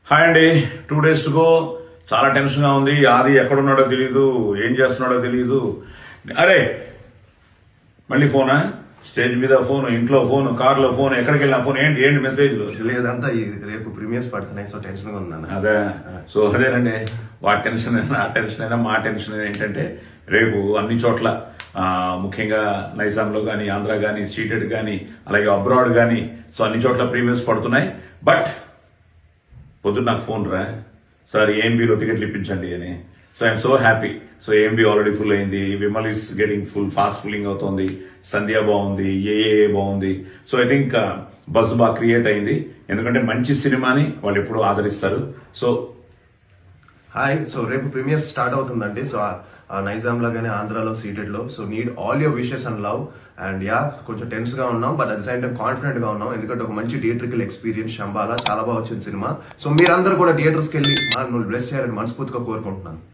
Hi అండి. 2 days to go. చాలా టెన్షన్గా ఉంది. ఆది ఎక్కడున్నాడో తెలియదు, ఏం చేస్తున్నాడో తెలియదు. అరే మళ్ళీ ఫోనా? స్టేజ్ మీద ఫోన్, ఇంట్లో ఫోన్, కార్లో ఫోన్, ఎక్కడికి వెళ్ళినా ఫోన్. ఏంటి ఏంటి మెసేజ్లు? లేదంతా రేపు ప్రీమియర్స్ పడుతున్నాయి, సో టెన్షన్ గా ఉన్నాను. అదేనండి. వాటి టెన్షన్ అయినా, ఆ టెన్షన్ అయినా, మా టెన్షన్ అయినా ఏంటంటే రేపు అన్ని చోట్ల ముఖ్యంగా నైజాంలో కానీ, ఆంధ్ర కానీ, సీటెడ్ కానీ, అలాగే అబ్రాడ్ కానీ, సో అన్ని చోట్ల ప్రీమియర్స్ పడుతున్నాయి. బట్ పొద్దున్న నాకు ఫోన్ రా, సార్ ఏఎంబీలో టికెట్లు ఇప్పించండి అని. So I'm so happy. So AMB already full అయింది, Vimal is getting full, fast filling అవుతుంది, సంధ్య బాగుంది, ఏఏ బాగుంది. సో ఐ థింక్ బజ్ బాగా క్రియేట్ అయింది, ఎందుకంటే మంచి సినిమాని వాళ్ళు ఎప్పుడూ ఆదరిస్తారు. So hi. సో రేపు ప్రీమియర్స్ స్టార్ట్ అవుతుందండి. సో నైజాం లో కానీ, ఆంధ్రాలో, సీటెడ్ లో. So need all your wishes and love. And కొంచెం టెన్స్ గా ఉన్నాం, but at the same time confident గా ఉన్నాం, ఎందుకంటే ఒక మంచి థియేట్రికల్ ఎక్స్పీరియన్స్. శంబాలా చాలా బాగా వచ్చింది సినిమా. సో మీరందరూ కూడా థియేటర్స్కి వెళ్ళి నన్ను బ్లెస్ చేయాలని మనస్ఫూర్తిగా కోరుకుంటున్నాను.